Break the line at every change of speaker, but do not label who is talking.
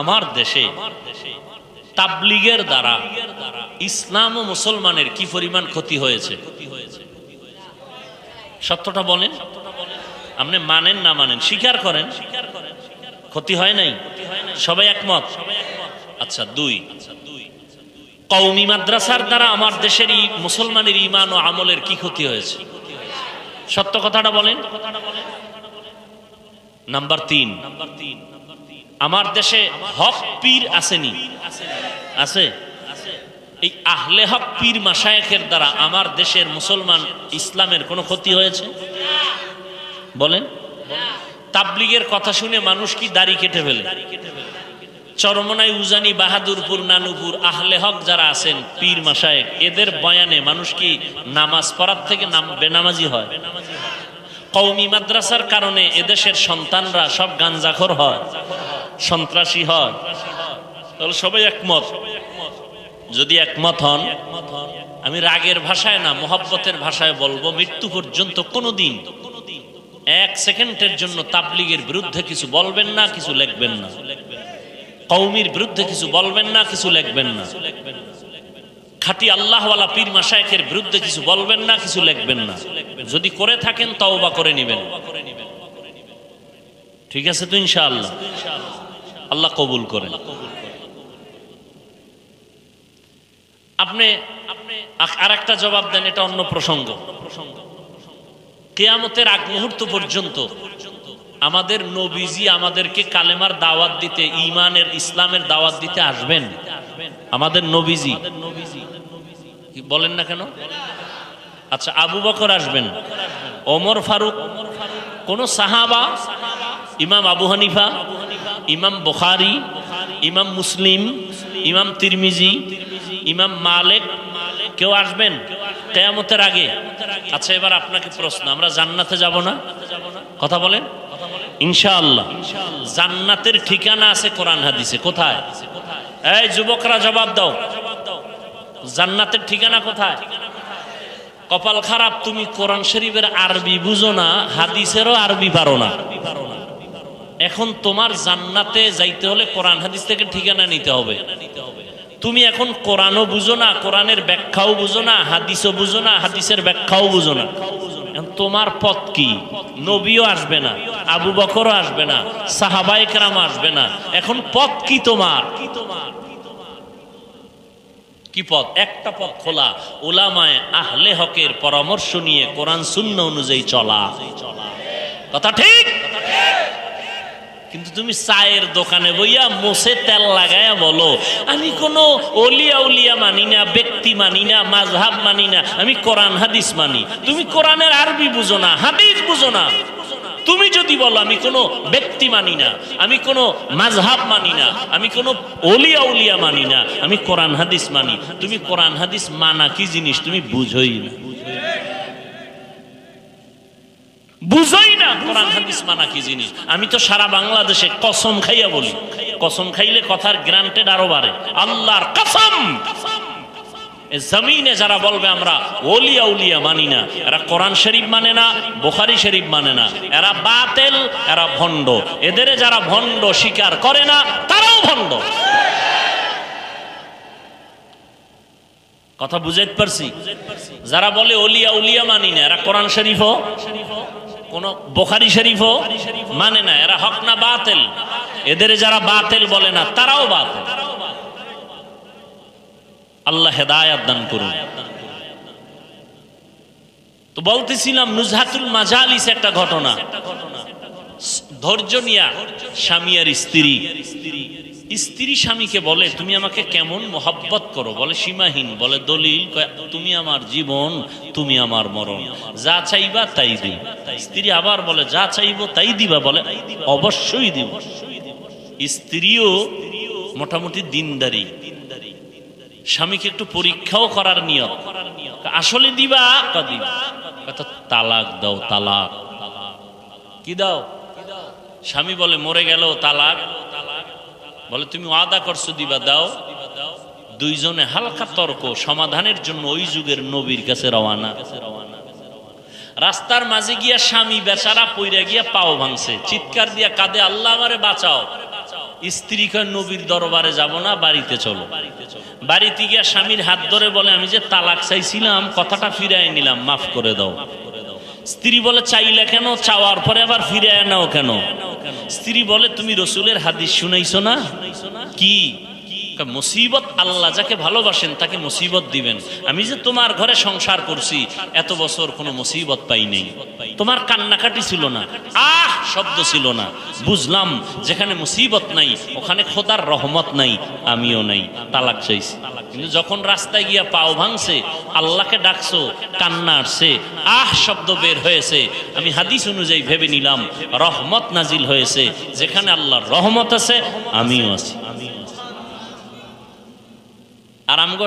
আমার দেশে তাবলীগের দ্বারা ইসলাম ও মুসলমানের কি পরিমাণ ক্ষতি হয়েছে? সত্যটা বলেন। আপনি মানেন না মানেন, স্বীকার করেন, ক্ষতি হয় নাই? সবাই একমত? আচ্ছা, দুই, কওমি মাদ্রাসার দ্বারা আমার দেশের মুসলমানের ঈমান ও আমলের কি ক্ষতি হয়েছে? সত্য কথাটা বলেন। নাম্বার তিন, আমার দেশে হক পীর আসেনি? আছে। এই আহলে হক পীর মাশায়েখের দ্বারা আমার দেশের মুসলমান ইসলামের কোনো ক্ষতি হয়েছে? বলেন। তাবলীগের কথা শুনে মানুষ কি দাড়ি কেটে ফেলে? চরমনাই, উজানি, বাহাদুরপুর, নানুপুর আহলে হক যারা আছেন পীর মাশায়েখ, এদের বয়ানে মানুষ কি নামাজ পড়ার থেকে বেনামাজি হয়? কওমি মাদ্রাসার কারণে এদেশের সন্তানরা সব গাঞ্জাখোর হয়, সন্ত্রাসী হয়। তাহলে সবাই একমত? যদি একমত হন, আমি রাগের ভাষায় না, মোহাব্বতের ভাষায় বলবো, মৃত্যু পর্যন্ত কোনোদিন এক সেকেন্ডের জন্য তাবলীগের বিরুদ্ধে কিছু বলবেন না, কিছু লিখবেন না, কওমির বিরুদ্ধে কিছু বলবেন না, কিছু লিখবেন না, খাঁটি আল্লাহওয়ালা পীর মাশায়েখের বিরুদ্ধে কিছু বলবেন না, কিছু লিখবেন না। যদি করে থাকেন তওবা করে নেবেন। ঠিক আছে তো? ইনশাআল্লাহ আল্লাহ কবুল করেন। আপনি আর একটা জবাব দেন, এটা অন্য প্রসঙ্গ। কিয়ামতের আগ মুহূর্ত পর্যন্ত আমাদের নবীজি আমাদেরকে কালেমার দাওয়াত দিতে, ঈমানের, ইসলামের দাওয়াত দিতে আসবেন? আমাদের নবীজি কি বলেন না কেন? আচ্ছা, আবু বকর আসবেন, ওমর ফারুক, কোন সাহাবা, ইমাম আবু হানিফা, ইমাম বুখারী, ইমাম মুসলিম, ইমাম তিরমিজি, ইমাম মালিক কেউ আসবেন কিয়ামতের আগে? আচ্ছা, এবার আপনাকে প্রশ্ন, আমরা জান্নাতে যাব না? কথা বলেন। ইনশাআল্লাহ। জান্নাতের ঠিকানা আছে কোরআন হাদিসে। কোথায়? এই যুবকরা জবাব দাও, জান্নাতের ঠিকানা কোথায়? কপাল খারাপ, তুমি কোরআন শরীফের আরবি বুঝো না, হাদিসেরও আরবি পারো না। এখন তোমার জান্নাতে যাইতে হলে কোরআন হাদিস থেকে ঠিকানা নিতে হবে। তুমি এখন কোরআনও বুঝো না, কোরআনের ব্যাখ্যাও বুঝো না, হাদিসও বুঝো না, হাদিসের ব্যাখ্যাও বুঝো না। তোমার পথ কি? নবীও আসবে না, আবু বকরও আসবে না, সাহাবায়ে কেরাম আসবে না। এখন পথ কি তোমার? কি পথ? একটা পথ খোলা, উলামায়ে আহলে হকের পরামর্শ নিয়ে কোরআন সুন্নাহ অনুযায়ী চলা। কথা ঠিক? কিন্তু তুমি চায়ের দোকানে বইয়া মোষে তেল লাগায়া বলো, আমি কোনো ওলিয়া উলিয়া মানি না, ব্যক্তি মানি না, মাযহাব মানি না, আমি কোরআন হাদিস মানি। তুমি কোরআনের আরবি বুঝো না, হাদিস বুঝো না। তুমি যদি বলো আমি কোনো ব্যক্তি মানি না, আমি কোনো মাযহাব মানি না, আমি কোনো ওলিয়া উলিয়া মানি না, আমি কোরআন হাদিস মানি, তুমি কোরআন হাদিস মানা কি জিনিস তুমি বুঝোই না, বুঝোই না কোরআন হাদিস মানা কি জিনিস। আমি তো সারা বাংলাদেশে কসম খাইয়া বলি, কসম খাইলে কথার গ্রান্টেড আরো বাড়ে। আল্লাহর কসম, জমিনে যারা বলবে আমরা ওলিয়া উলিয়া মানি না, এরা কোরআন শরীফ মানে না, বুখারী শরীফ মানে না, এরা বাতিল, এরা ভণ্ড। এদের যারা ভণ্ড স্বীকার করে না, তারাও ভণ্ড। কথা বুঝাইতে পারছি? যারা বলে ওলিয়া উলিয়া মানি না, এরা কোরআন শরীফও, কোন বুখারী শরীফও মানে না, এরা হক না বাতিল। এদের যারা বাতিল বলে না, তারাও বাতিল। আল্লাহ হেদায়েত দান করুন। তো বলতেছিলাম, নুজহাতুল মাজালিস একটা ঘটনা। ধৈর্য নিয়া স্বামী আর স্ত্রী, স্ত্রী স্বামীকে বলে তুমি আমাকে কেমন মহব্বত করো, বলে সীমাহীন। বলে দলিল, তুমি আমার জীবন, তুমি আমার মরণ, যা চাইবা তাই দিব। স্ত্রী আবার বলে যা চাইবো তাই দিবা, বলে অবশ্যই দিব। স্ত্রীও মোটামুটি দিনদারি, স্বামীকে একটু পরীক্ষাও করার নিয়ত, আসলে দিবা? তালাক দাও, তালাক। কি দাও? স্বামী বলে মরে গেল তালাক। বলে তুমি ওয়াদা করছো দিবা, দাও। দুইজনে হালকা তর্ক, সমাধানের জন্য ওই যুগের নবীর কাছে রওয়ানা। রাস্তার মাঝে গিয়া স্বামী বেচারা পইরা গিয়া পাও ভাঙছে, চিৎকার দিয়া কাঁদে, আল্লাহ আমারে বাঁচাও। স্ত্রী কয় নবীর দরবারে যাব না, বাড়িতে চলো। বাড়িতে গিয়া স্বামীর হাত ধরে বলে, আমি যে তালাক চাইছিলাম কথাটা ফিরাই নিলাম, মাফ করে দাও। স্ত্রী বলে, চাইলে কেন? চাওয়ার পরে আবার ফিরায় নাও কেন? স্ত্রী বলে, তুমি রসুলের হাদিস শুনাইছো না? কি মুসিবত? আল্লাহ যাকে ভালোবাসেন তাকে মুসিবত দিবেন। আমি যে তোমার ঘরে সংসার করছি এত বছর কোনো মুসিবত পাই নাই, তোমার কান্নাকাটি ছিল না, আহ শব্দ ছিল না। বুঝলাম যেখানে মুসিবত নাই ওখানে খোদার রহমত নাই, আমিও নাই, তালাক চাইছি। কিন্তু যখন রাস্তায় গিয়া পাও ভাঙছে, আল্লাহকে ডাকছো, কান্না আসছে, আহ শব্দ বের হয়েছে, আমি হাদিস অনুযায়ী ভেবে নিলাম রহমত নাজিল হয়েছে। যেখানে আল্লাহর রহমত আছে আমিও আছি। আর আমগো